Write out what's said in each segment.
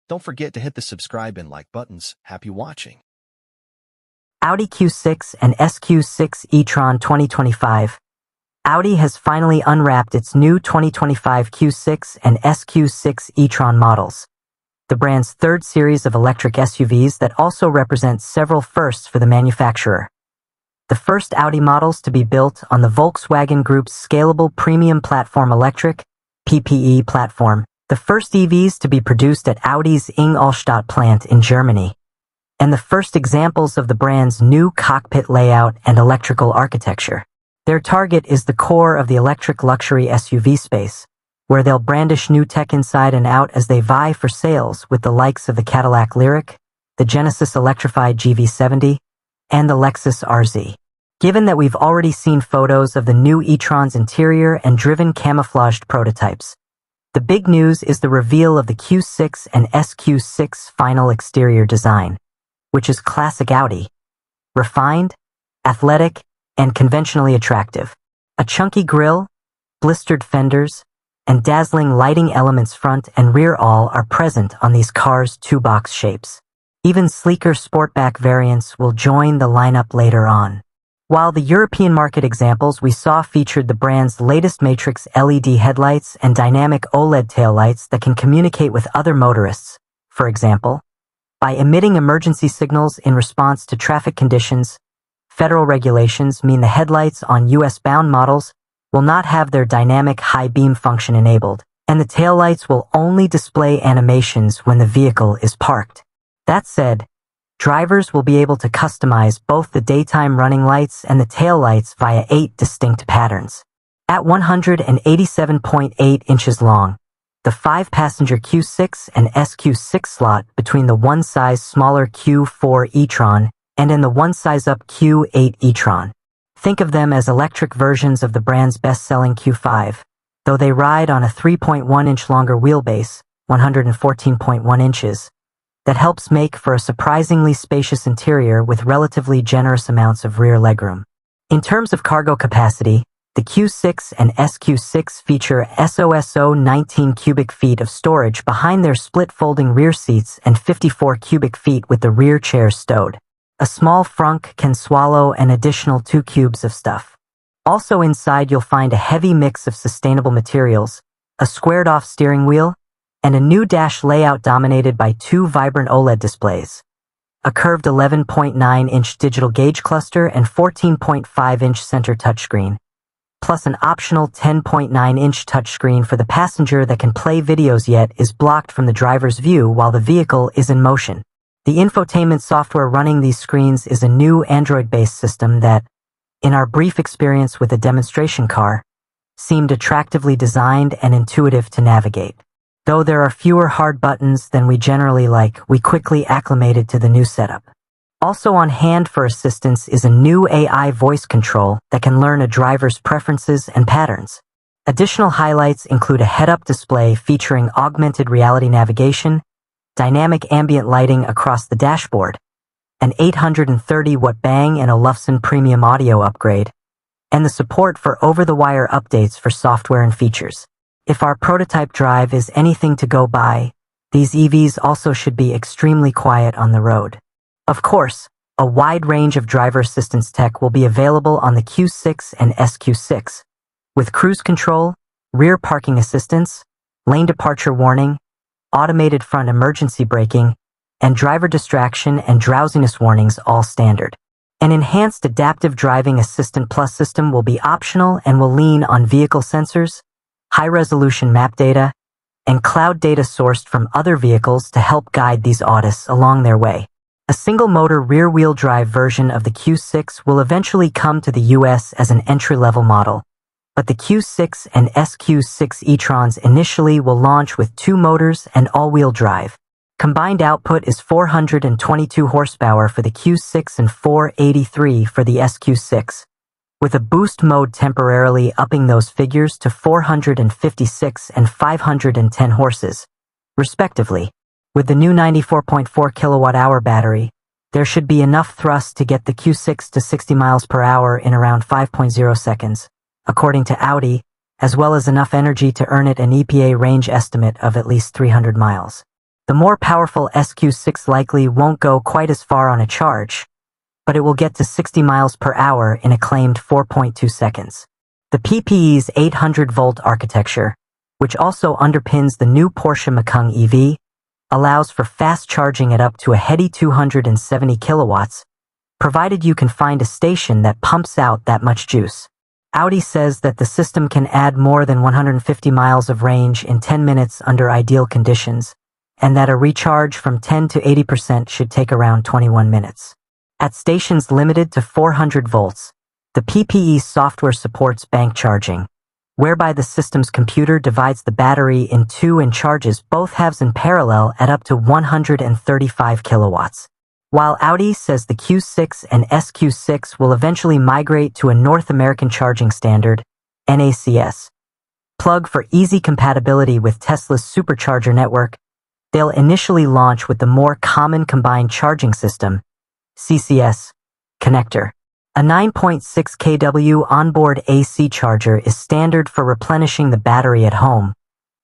Don't forget to hit the subscribe and like buttons. Happy watching. Audi Q6 and Q6 E-Tron 2025. Audi has finally unwrapped its new 2025 Q6 and Q6 E-Tron models, the brand's third series of electric SUVs that also represents several firsts for the manufacturer. The first Audi models to be built on the Volkswagen Group's scalable premium platform electric, PPE platform, the first EVs to be produced at Audi's Ingolstadt plant in Germany, and the first examples of the brand's new cockpit layout and electrical architecture. Their target is the core of the electric luxury SUV space, where they'll brandish new tech inside and out as they vie for sales with the likes of the Cadillac Lyriq, the Genesis electrified GV70, and the Lexus RZ. Given that we've already seen photos of the new e-Tron's interior and driven camouflaged prototypes, the big news is the reveal of the Q6 and Q6 final exterior design, which is classic Audi. Refined, athletic, and conventionally attractive. A chunky grille, blistered fenders, and dazzling lighting elements front and rear all are present on these cars' two-box shapes. Even sleeker sportback variants will join the lineup later on. While the European market examples we saw featured the brand's latest Matrix LED headlights and dynamic OLED taillights that can communicate with other motorists, for example, by emitting emergency signals in response to traffic conditions. Federal regulations mean the headlights on US-bound models will not have their dynamic high beam function enabled, and the taillights will only display animations when the vehicle is parked. That said, drivers will be able to customize both the daytime running lights and the taillights via 8 distinct patterns. At 187.8 inches long, the 5-passenger Q6 and Q6 slot between the one-size smaller Q4 E-Tron and in the one-size-up Q8 E-Tron. Think of them as electric versions of the brand's best-selling Q5, though they ride on a 3.1-inch longer wheelbase, 114.1 inches, that helps make for a surprisingly spacious interior with relatively generous amounts of rear legroom. In terms of cargo capacity, the Q6 and Q6 feature SOSO 19 cubic feet of storage behind their split-folding rear seats and 54 cubic feet with the rear chairs stowed. A small frunk can swallow an additional 2 cubes of stuff. Also inside you'll find a heavy mix of sustainable materials, a squared-off steering wheel, and a new dash layout dominated by 2 vibrant OLED displays, a curved 11.9-inch digital gauge cluster and 14.5-inch center touchscreen, plus an optional 10.9-inch touchscreen for the passenger that can play videos yet is blocked from the driver's view while the vehicle is in motion. The infotainment software running these screens is a new Android-based system that, in our brief experience with a demonstration car, seemed attractively designed and intuitive to navigate. Though there are fewer hard buttons than we generally like, we quickly acclimated to the new setup. Also on hand for assistance is a new AI voice control that can learn a driver's preferences and patterns. Additional highlights include a head-up display featuring augmented reality navigation, dynamic ambient lighting across the dashboard, an 830-watt Bang & Olufsen premium audio upgrade, and the support for over-the-wire updates for software and features. If our prototype drive is anything to go by, these EVs also should be extremely quiet on the road. Of course, a wide range of driver assistance tech will be available on the Q6 and Q6, with cruise control, rear parking assistance, lane departure warning, automated front emergency braking, and driver distraction and drowsiness warnings all standard. An enhanced adaptive driving assistant plus system will be optional and will lean on vehicle sensors, high-resolution map data, and cloud data sourced from other vehicles to help guide these Audis along their way. A single-motor rear-wheel drive version of the Q6 will eventually come to the US as an entry-level model, but the Q6 and Q6 E-Trons initially will launch with 2 motors and all-wheel drive. Combined output is 422 horsepower for the Q6 and 483 for the Q6, with a boost mode temporarily upping those figures to 456 and 510 horses, respectively. With the new 94.4 kilowatt-hour battery, there should be enough thrust to get the Q6 to 60 miles per hour in around 5.0 seconds, according to Audi, as well as enough energy to earn it an EPA range estimate of at least 300 miles. The more powerful SQ6 likely won't go quite as far on a charge, but it will get to 60 miles per hour in a claimed 4.2 seconds. The PPE's 800-volt architecture, which also underpins the new Porsche Macan EV, allows for fast charging at up to a heady 270 kilowatts, provided you can find a station that pumps out that much juice. Audi says that the system can add more than 150 miles of range in 10 minutes under ideal conditions, and that a recharge from 10 to 80% should take around 21 minutes. At stations limited to 400 volts, the PPE software supports bank charging, whereby the system's computer divides the battery in two and charges both halves in parallel at up to 135 kilowatts. While Audi says the Q6 and SQ6 will eventually migrate to a North American charging standard, NACS, plug for easy compatibility with Tesla's supercharger network, they'll initially launch with the more common combined charging system, CCS, connector. A 9.6 kW onboard AC charger is standard for replenishing the battery at home,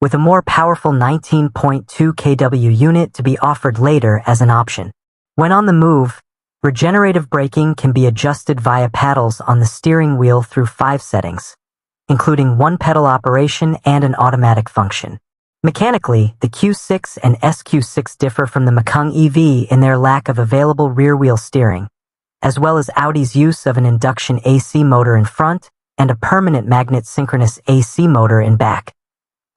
with a more powerful 19.2 kW unit to be offered later as an option. When on the move, regenerative braking can be adjusted via paddles on the steering wheel through 5 settings, including one-pedal operation and an automatic function. Mechanically, the Q6 and SQ6 differ from the Macan EV in their lack of available rear-wheel steering, as well as Audi's use of an induction AC motor in front and a permanent magnet synchronous AC motor in back.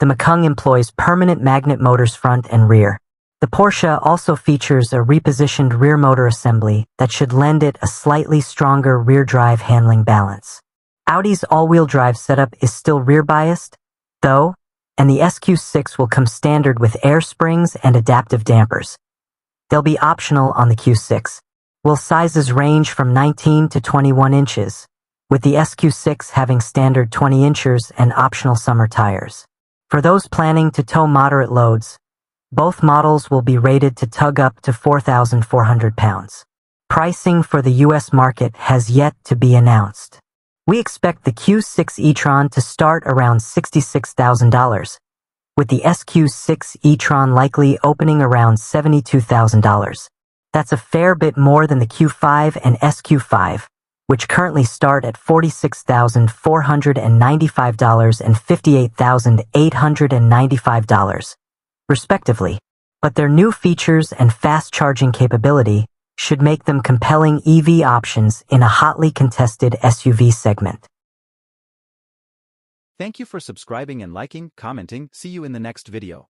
The Macan employs permanent magnet motors front and rear. The Porsche also features a repositioned rear motor assembly that should lend it a slightly stronger rear drive handling balance. Audi's all-wheel drive setup is still rear-biased, though, and the SQ6 will come standard with air springs and adaptive dampers. They'll be optional on the Q6. Will sizes range from 19 to 21 inches, with the SQ6 having standard 20 inches and optional summer tires. For those planning to tow moderate loads, both models will be rated to tug up to 4,400 pounds. Pricing for the US market has yet to be announced. We expect the Q6 E-Tron to start around $66,000, with the SQ6 E-Tron likely opening around $72,000. That's a fair bit more than the Q5 and SQ5, which currently start at $46,495 and $58,895, respectively. But their new features and fast charging capability should make them compelling EV options in a hotly contested SUV segment. Thank you for subscribing and liking, commenting. See you in the next video.